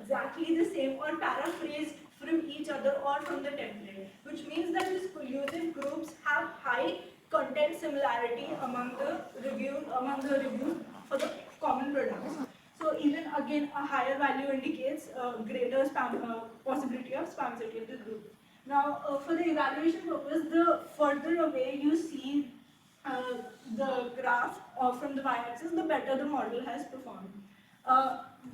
exactly the same or paraphrased from each other or from the template, which means that these collusive groups have high content similarity among the reviews for the common products. So even again, a higher value indicates greater possibility of spamicity of the group. Now, for the evaluation purpose, the further away you see uh, the graph from the y-axis, the better the model has performed.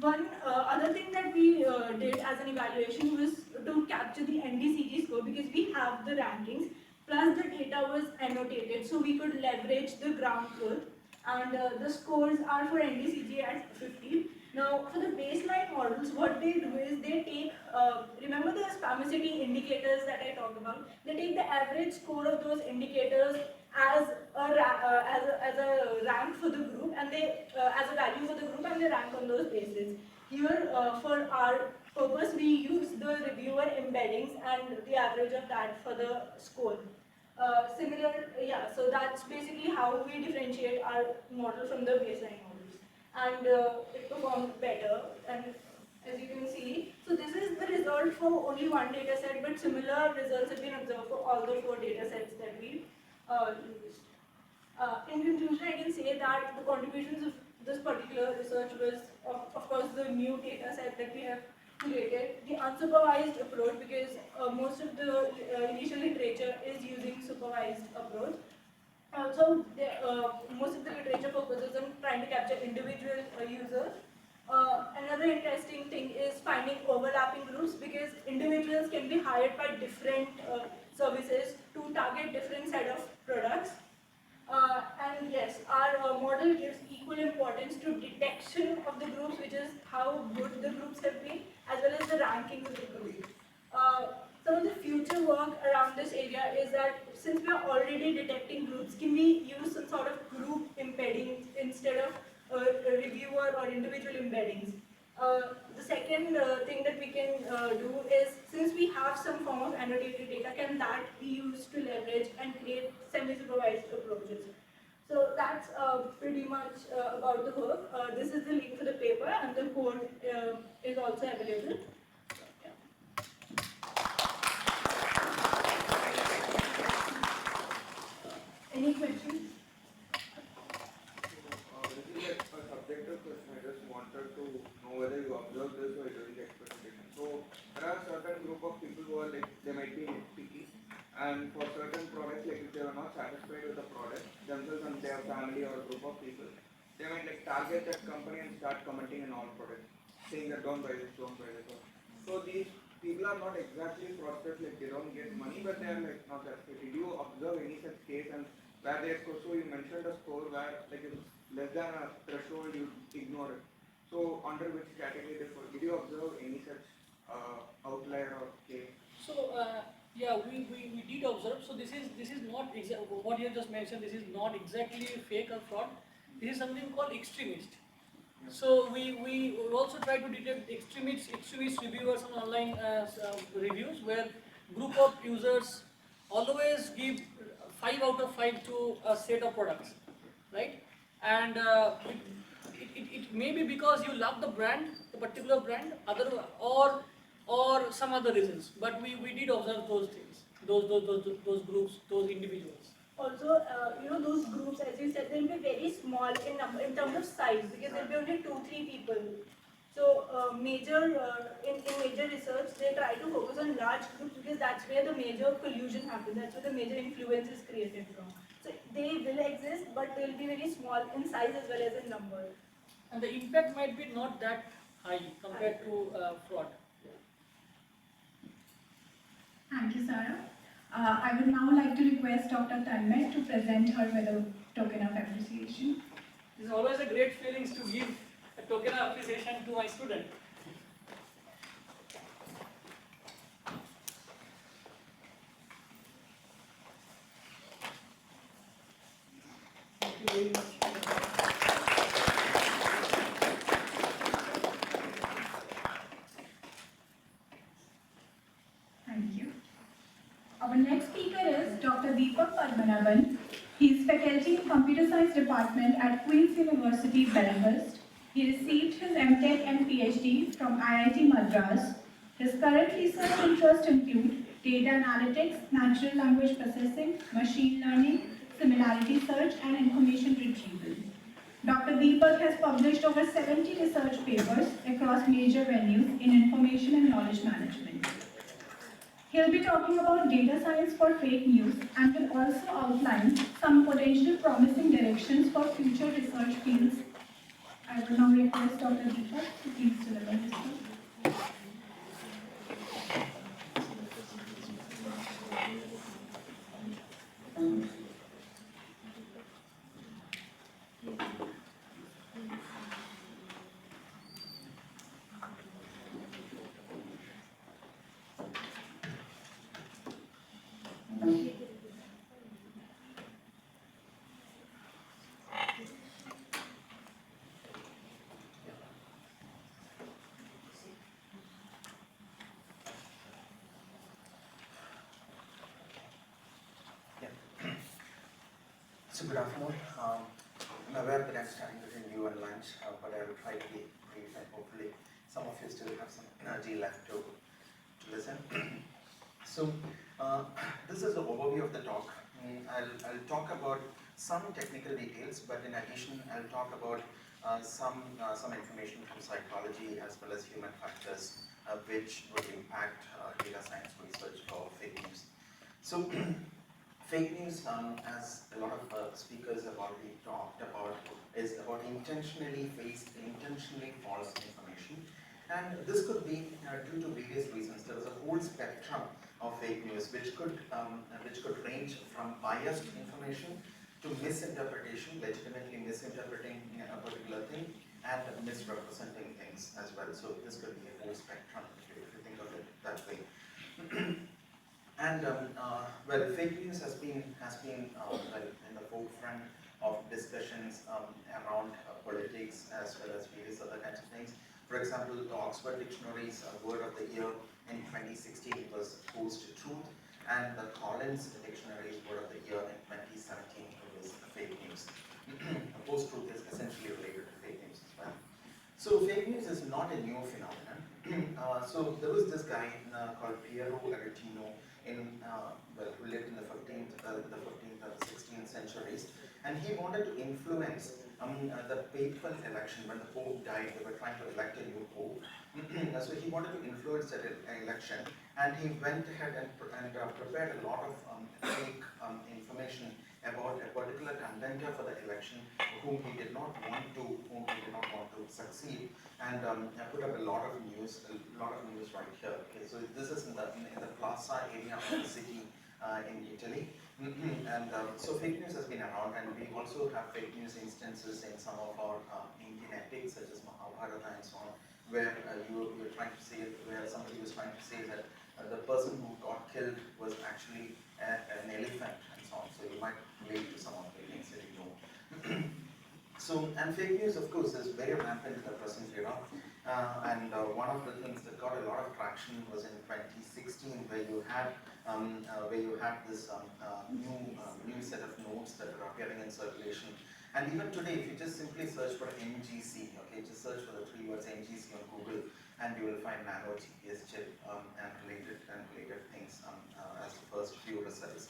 One other thing that we did as an evaluation was to capture the NDCG score, because we have the rankings plus the data was annotated, so we could leverage the ground truth, and the scores are for NDCG at 50. Now, for the baseline models, what they do is they take, remember the spamicity indicators that I talked about? They take the average score of those indicators as a rank for the group, and they as a value for the group, and they rank on those bases. Here, for our purpose, we use the reviewer embeddings and the average of that for the score. So that's basically how we differentiate our model from the baseline models, and it performed better. And as you can see, so this is the result for only one data set, but similar results have been observed for all the 4 data sets that we used. In conclusion, I can say that the contributions of this particular research was, of course, the new data set that we have created, the unsupervised approach, because most of the initial literature is using supervised approach. Also, most of the literature focuses on trying to capture individual users. Another interesting thing is finding overlapping groups, because individuals can be hired by different services to target different set of products. And yes, our model gives equal importance to detection of the groups, which is how good the groups have been, as well as the ranking of the group. Some of the future work around this area is that since we are already detecting groups, can we use some sort of group embeddings instead of reviewer or individual embeddings? The second thing that we can do is, since we have some form of annotated data, can that be used to leverage and create semi-supervised approaches? So that's pretty much about the work. This is the link for the paper, and the code is also available. Yeah. Any questions? This is like a subjective question. I just wanted to know whether you observe this or during the experimentation. So there are certain group of people who are like, they might be picky, and for certain products, like if they are not satisfied with the product themselves and their family or a group of people, they might like target that company and start commenting on all products, saying that don't buy this, don't buy this. So these people are not exactly fraudsters, like they don't get money, but they are like not satisfied. Did you observe any such case, and where they score? So you mentioned a score where like it's less than a threshold, you ignore it. So under which category they fall? Did you observe any such outlier or case? So yeah, we did observe. So this is not what you have just mentioned. This is not exactly fake or fraud. This is something called extremist. So we also try to detect extremist reviewers on online reviews, where group of users always give 5 out of 5 to a set of products, right? And it may be because you love the brand, the particular brand, or some other reasons. But we did observe those things, those groups, those individuals. Also, those groups, as you said, they'll be very small in number, in terms of size, because there'll be only 2-3 people. So, in major research, they try to focus on large groups, because that's where the major collusion happens. That's where the major influence is created from. So, they will exist, but they'll be very small in size as well as in number. And the impact might be not that high compared to fraud. Thank you, Sarah. I would now like to request Dr. Tanmay to present her with a token of appreciation. It's always a great feeling to give a token of appreciation to my student. Thank you very much. Thank you. Our next speaker is Dr. Deepak Padmanabhan. He is faculty in Computer Science Department at Queen's University, Belfast. He received his MTech and PhD from IIT Madras. His current research interests include data analytics, natural language processing, machine learning, similarity search, and information retrieval. Dr. Deepak has published over 70 research papers across major venues in information and knowledge management. He'll be talking about data science for fake news and will also outline some potential promising directions for future research fields. I will now request Dr. Deepak to please deliver his talk. So good afternoon. I'm aware that I'm starting between you and lunch, but I will try to be brief and hopefully some of you still have some energy left to listen. So this is the overview of the talk. I'll talk about some technical details, but in addition I'll talk about some information from psychology as well as human factors which would impact data science research for fake news. So fake news, as a lot of speakers have already talked about, is about intentionally false information. And this could be due to various reasons. There is a whole spectrum of fake news which could range from biased information to misinterpretation, legitimately misinterpreting a particular thing, and misrepresenting things as well. So this could be a whole spectrum if you think of it that way. And well, fake news has been well, in the forefront of discussions around politics as well as various other kinds of things. For example, the Oxford Dictionary's word of the year in 2016 was post-truth, and the Collins Dictionary's word of the year in 2017 was fake news. Post-truth is essentially related to fake news as well. So fake news is not a new phenomenon. So there was this guy called Piero Aretino who lived in the 15th or the 16th centuries, and he wanted to influence the papal election. When the Pope died, they were trying to elect a new Pope. So he wanted to influence that election, and he went ahead and prepared a lot of fake information about a particular contender for the election whom he did not want to succeed, and put up a lot of news right here. Okay, so this is in the plaza area of the city in Italy, and so fake news has been around, and we also have fake news instances in some of our Indian epics such as Mahabharata and so on, where you were trying to say, where somebody was trying to say that the person who got killed was actually an elephant and so on. So you might relate to some of the things that you know. So, and fake news, of course, is very rampant in the present era. And one of the things that got a lot of traction was in 2016, where you had this new set of notes that were appearing in circulation. And even today, if you just simply search for NGC, okay, just search for the 3 words NGC on Google, and you will find nano GPS chip and related things as the first few results.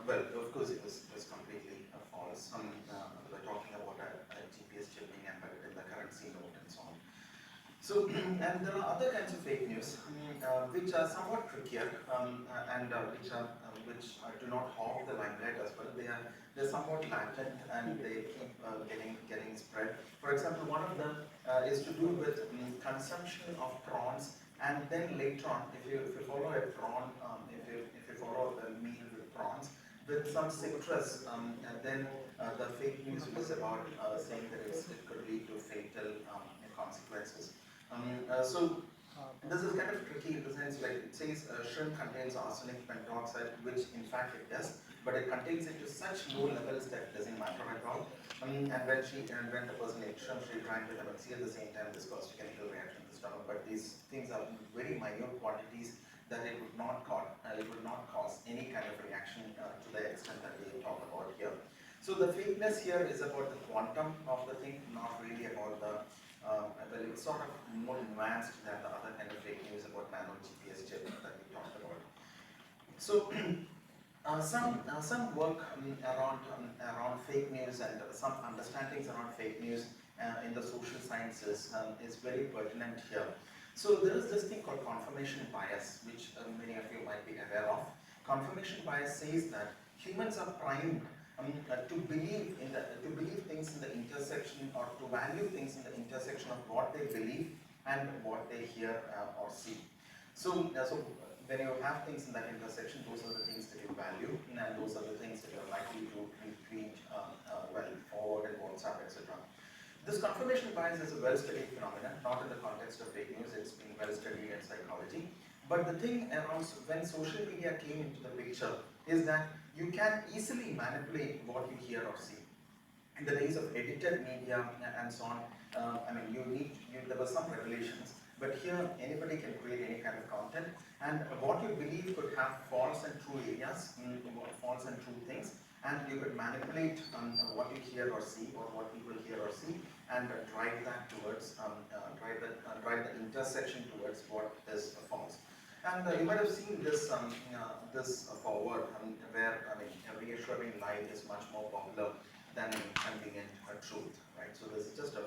Well, of course, it was completely false. We were talking about a GPS chip being embedded in the currency note and so on. So, and there are other kinds of fake news which are somewhat trickier and which do not hog the limelight as well. They're somewhat latent and they keep getting spread. For example, one of them is to do with consumption of prawns, and then later on, if you follow a prawn, if you follow a meal with prawns with some citrus, and then the fake news was about saying that it could lead to fatal consequences. So this is kind of tricky in the sense, like it says shrimp contains arsenic pentoxide, which in fact it does, but it contains it to such low levels that it doesn't matter at all. And when the person ate shrimp, she drank vitamin C at the same time. This caused a chemical reaction in the stomach, but these things are very minute quantities that it would not cause any kind of reaction to the extent that we talk about here. So the fakeness here is about the quantum of the thing, not really about the, well, it's sort of more nuanced than the other kind of fake news about nano GPS chip that we talked about. So some work around fake news and some understandings around fake news in the social sciences is very pertinent here. So there is this thing called confirmation bias, which many of you might be aware of. Confirmation bias says that humans are primed to believe things in the intersection, or to value things in the intersection of what they believe and what they hear or see. So when you have things in that intersection, those are the things that you value, and those are the things that you're likely to retweet, well, forward and WhatsApp, etc. This confirmation bias is a well-studied phenomenon, not in the context of fake news. It's been well-studied in psychology. But the thing around when social media came into the picture is that you can easily manipulate what you hear or see. In the days of edited media and so on, I mean, there were some regulations, but here anybody can create any kind of content, and what you believe could have false and true areas, false and true things, and you could manipulate what you hear or see, or what people hear or see, and drive that towards, drive the intersection towards what is false. And you might have seen this forward, where I mean, a reassuring lie is much more popular than an inconvenient truth, right? So this is just a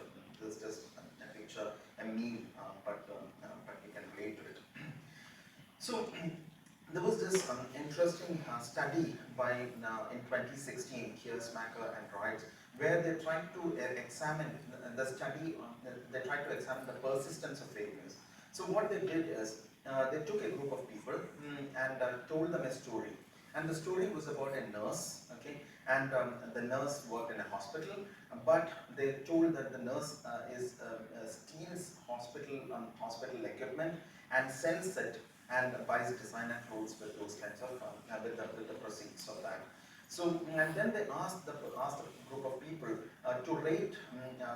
picture, a meme, but you can relate to it. So there was this interesting study by in 2016, Kiersmacher and Wright, where they tried to examine the study. They tried to examine the persistence of fake news. So what they did is they took a group of people and told them a story. And the story was about a nurse, okay, and the nurse worked in a hospital, but they told that the nurse steals hospital equipment and sells it and buys designer clothes with those kinds of with the proceeds of that. So, and then they asked the group of people to rate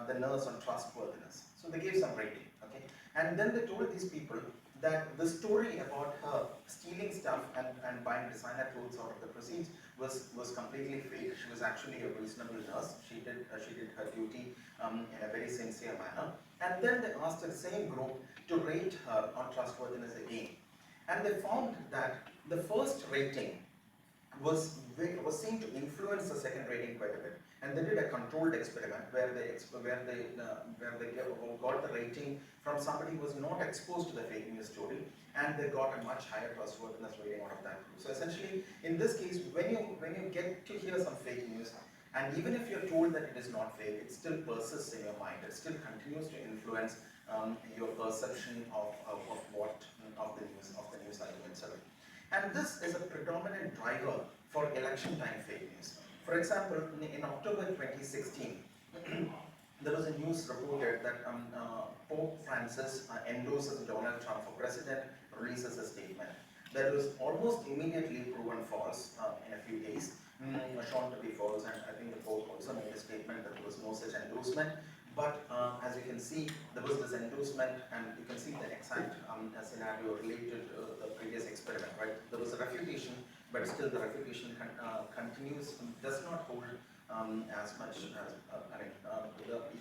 the nurse on trustworthiness. So they gave some rating, okay, and then they told these people that the story about her stealing stuff and buying designer clothes out of the proceeds was completely fake. She was actually a reasonable nurse. She did her duty in a very sincere manner. And then they asked the same group to rate her on trustworthiness again. And they found that the first rating was seen to influence the second rating quite a bit. And they did a controlled experiment where they got the rating from somebody who was not exposed to the fake news story, and they got a much higher trustworthiness rating out of that group. So essentially, in this case, when you get to hear some fake news, and even if you're told that it is not fake, it still persists in your mind. It still continues to influence your perception of the news item itself. And this is a predominant driver for election time fake news. For example, in October 2016, there was a news reported that Pope Francis endorses Donald Trump for president, releases a statement that was almost immediately proven false in a few days, shown to be false, and I think the Pope also made a statement that there was no such endorsement. But as you can see, there was this endorsement, and you can see the exact scenario related to the previous experiment, right? There was a refutation, but still the refutation continues, does not hold as much as,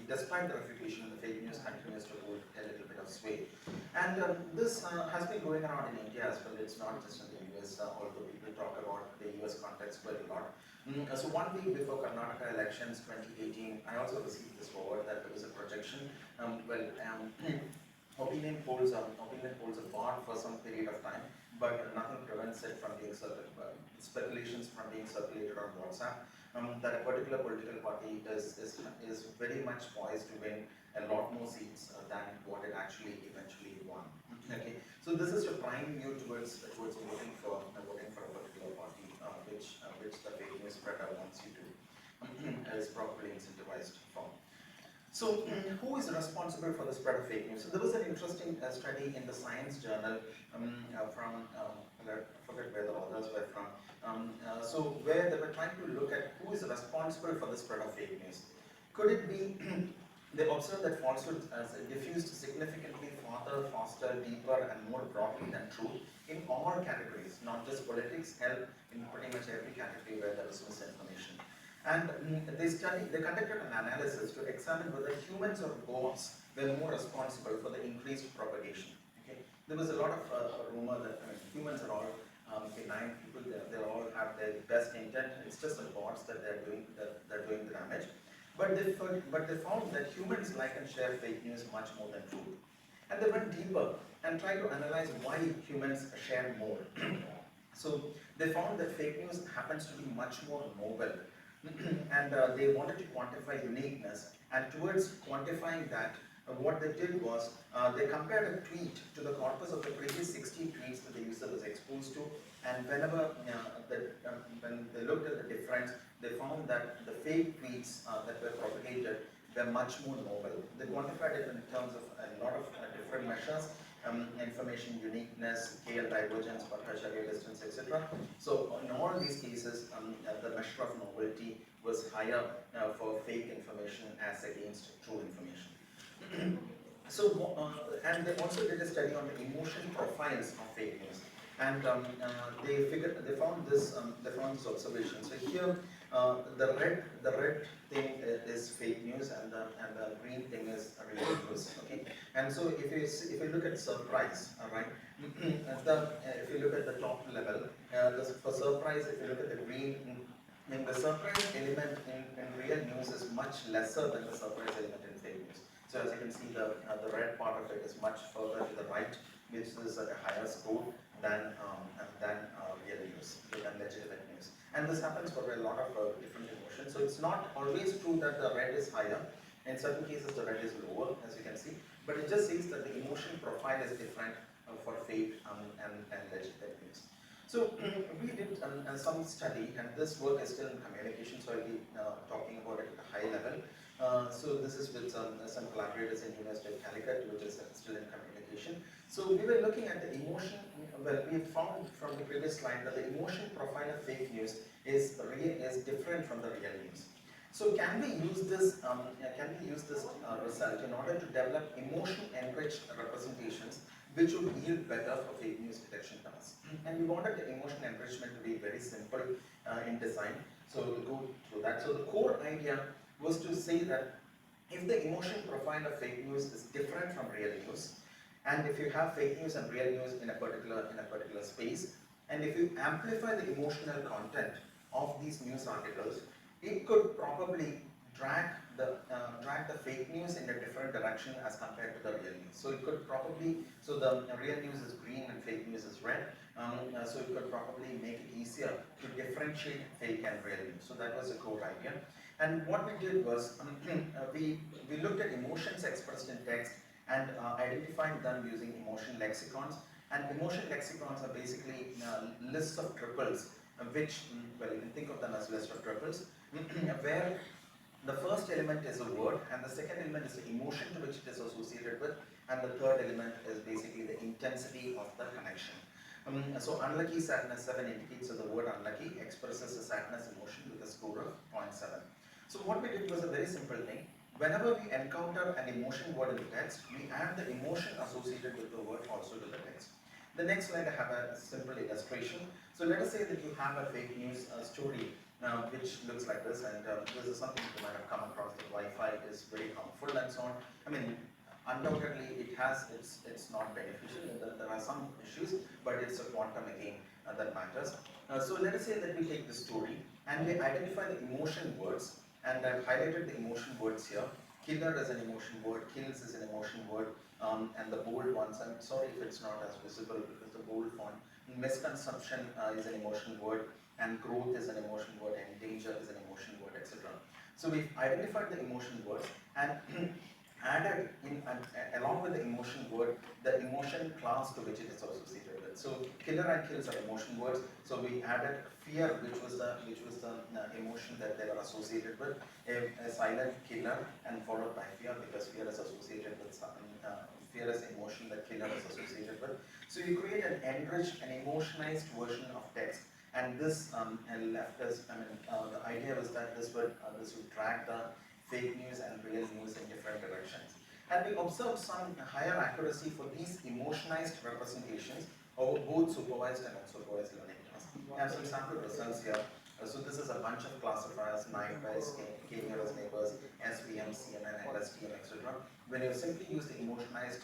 despite the refutation, the fake news continues to hold a little bit of sway. And this has been going around in India as well. It's not just in the US, although people talk about the US context quite a lot. So 1 week before Karnataka elections 2018, I also received this forward that there was a projection. Opinion polls are barred for some period of time, but nothing prevents it from being speculations from being circulated on WhatsApp. That a particular political party is very much poised to win a lot more seats than what it actually eventually won. Okay, so this is to prime you towards voting for a particular party, which the fake news spreader wants you to is properly incentivized for. So, who is responsible for the spread of fake news? So there was an interesting study in the Science journal from I forget where the authors were from. So where they were trying to look at who is responsible for the spread of fake news. Could it be they observed that falsehood has diffused significantly farther, faster, deeper, and more broadly than truth in all categories, not just politics, health, in pretty much every category where there is misinformation. And they conducted an analysis to examine whether humans or bots were more responsible for the increased propagation. Okay, there was a lot of rumor that humans are all benign people. They all have their best intent. It's just the bots that they're doing the damage. But they found that humans like and share fake news much more than truth. And they went deeper and tried to analyze why humans share more. So they found that fake news happens to be much more novel. And they wanted to quantify uniqueness. And towards quantifying that, what they did was they compared a tweet to the corpus of the previous 60 tweets that the user was exposed to, and whenever when they looked at the difference, they found that the fake tweets that were propagated were much more novel. They quantified it in terms of a lot of different measures, information uniqueness, KL divergence, Bhattacharya distance, etc. So in all these cases, the measure of novelty was higher for fake information as against true information. So, and they also did a study on the emotion profiles of fake news, and they found this observation. So here, the red thing is fake news, and the green thing is real news. Okay, and so if you look at surprise, all right, if you look at the top level, for surprise, if you look at the green. And the surprise element in real news is much lesser than the surprise element in fake news. So as you can see, the red part of it is much further to the right, which is at a higher score than real news, than legitimate news. And this happens for a lot of different emotions. So it's not always true that the red is higher. In certain cases, the red is lower, as you can see. But it just says that the emotion profile is different for fake and legitimate news. So we did some study, and this work is still in communication, so I'll be talking about it at a high level. So this is with some collaborators in University of Calicut, which is still in communication. So we were looking at the emotion. Well, we found from the previous slide that the emotion profile of fake news is different from the real news. So can we use this result in order to develop emotion-enriched representations which would yield better for fake news detection tasks? And we wanted the emotion enrichment to be very simple in design. So we'll go through that. So the core idea was to say that if the emotion profile of fake news is different from real news, and if you have fake news and real news in a particular space, and if you amplify the emotional content of these news articles, it could probably drag the fake news in a different direction as compared to the real news. So it could probably, so the real news is green and fake news is red. So it could probably make it easier to differentiate fake and real news. So that was the core idea. And what we did was we looked at emotions expressed in text and identified them using emotion lexicons. And emotion lexicons are basically lists of triples, which, well, you can think of them as list of triples, where the first element is a word, and the second element is the emotion to which it is associated with, and the third element is basically the intensity of the connection. So unlucky sadness 7 indicates that the word unlucky expresses a sadness emotion with a score of 0.7. So what we did was a very simple thing. Whenever we encounter an emotion word in the text, we add the emotion associated with the word also to the text. The next slide I have a simple illustration. So let us say that you have a fake news story which looks like this, and this is something you might have come across, that Wi-Fi is very harmful and so on. I mean, undoubtedly it's not beneficial. There are some issues, but it's a quantum again that matters. So let us say that we take this story and we identify the emotion words, and I've highlighted the emotion words here. Killer is an emotion word, kills is an emotion word, and the bold ones, I'm sorry if it's not as visible because the bold font. Misconception is an emotion word, and growth is an emotion word, and danger is an emotion word, etc. So we've identified the emotion words and added in along with the emotion word the emotion class to which it is associated with. So killer and kills are emotion words. So we added fear, which was the emotion that they were associated with, a silent killer, and followed by fear, because fear is associated with fear is the emotion that killer is associated with. So you create an enriched and emotionized version of text. And this left us, the idea was that this would drag the fake news and real news in different directions. And we observed some higher accuracy for these emotionized representations over both supervised and unsupervised learning tasks. We have some sample results here. So this is a bunch of classifiers, NIPES, K-nearest neighbors, SVM, CNN, LSTM, etc. When you simply use the emotionized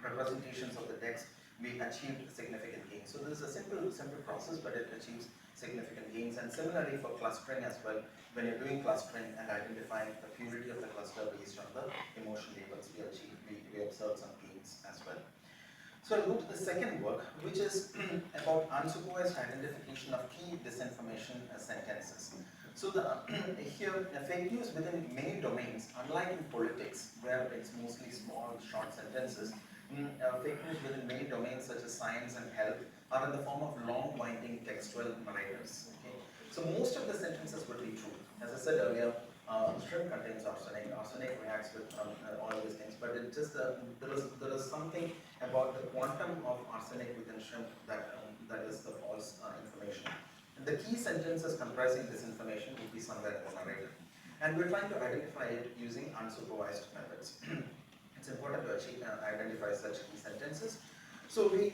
representations of the text, we achieved significant gains. So this is a simple process, but it achieves significant gains. And similarly for clustering as well, when you're doing clustering and identifying the purity of the cluster based on the emotion labels, we observe some gains as well. So I'll go to the second work, which is about unsupervised identification of key disinformation sentences. So here, fake news within many domains, unlike in politics, where it's mostly small, short sentences, fake news within many domains such as science and health are in the form of long, winding textual narratives. Okay? So most of the sentences would be true. As I said earlier, shrimp contains arsenic. Arsenic reacts with all of these things, but it just there is something about the quantum of arsenic within shrimp that is the false information. The key sentences comprising this information would be somewhere in the narrative, and we're trying to identify it using unsupervised methods. It's important to identify such key sentences. So we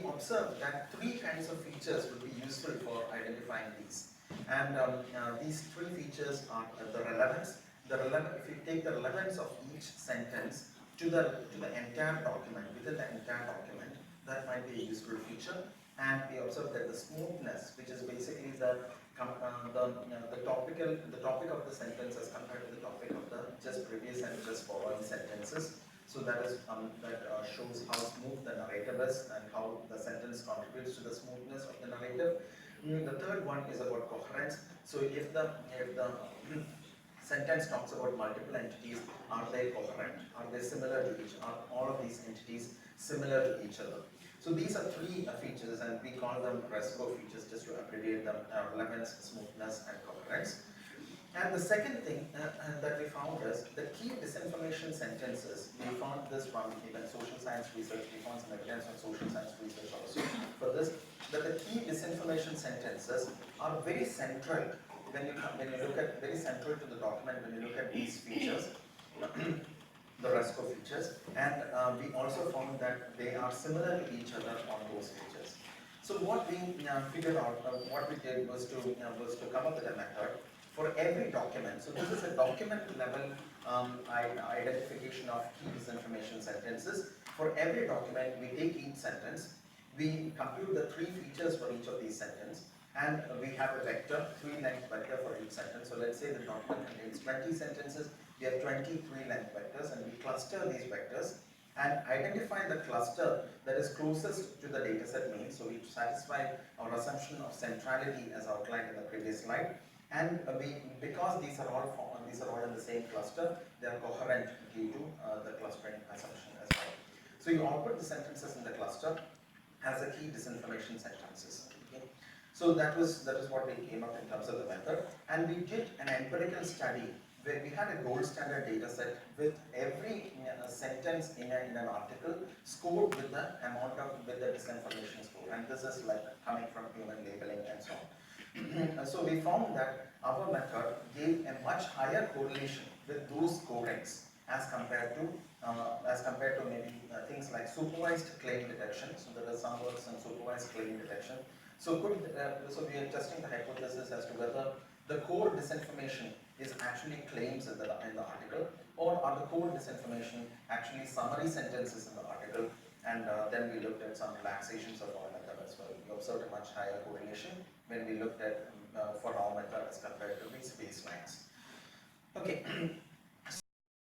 observed that three kinds of features would be useful for identifying these. And these three features are the relevance. If you take the relevance of each sentence to the entire document, within the entire document, that might be a useful feature. And we observe that the smoothness, which is basically the topic of the sentence as compared to the topic of the just previous and just following sentences. So that shows how smooth the narrative is and how the sentence contributes to the smoothness of the narrative. The third one is about coherence. So if the sentence talks about multiple entities, are they coherent? Are they similar to each? Are all of these entities similar to each other? So these are three features, and we call them RESCO features just to abbreviate them: relevance, smoothness, and coherence. And the second thing that we found is the key disinformation sentences. We found this from even social science research. We found some evidence from social science research also for this, that the key disinformation sentences are very central when you look at, very central to the document when you look at these features, the RESCO features, and we also found that they are similar to each other on those features. So what we figured out, what we did was to come up with a method for every document. So this is a document level identification of key disinformation sentences. For every document, we take each sentence, we compute the three features for each of these sentences, and we have a vector, 3-length vector for each sentence. So let's say the document contains 20 sentences, we have 20 3-length vectors, and we cluster these vectors and identify the cluster that is closest to the dataset mean. So we satisfy our assumption of centrality as outlined in the previous slide, and because these are all in the same cluster, they are coherent due to the clustering assumption as well. So you output the sentences in the cluster as a key disinformation sentences. Okay? So that was what we came up in terms of the method, and we did an empirical study where we had a gold standard data set with every sentence in an article scored with the disinformation score, and this is like coming from human labeling and so on. So we found that our method gave a much higher correlation with those scorings as compared to maybe things like supervised claim detection. So there are some works on supervised claim detection. So so we are testing the hypothesis as to whether the core disinformation is actually claims in the article, or are the core disinformation actually summary sentences in the article, and then we looked at some relaxations of our method as well. We observed a much higher correlation when we looked at for our method as compared to these baselines. Okay,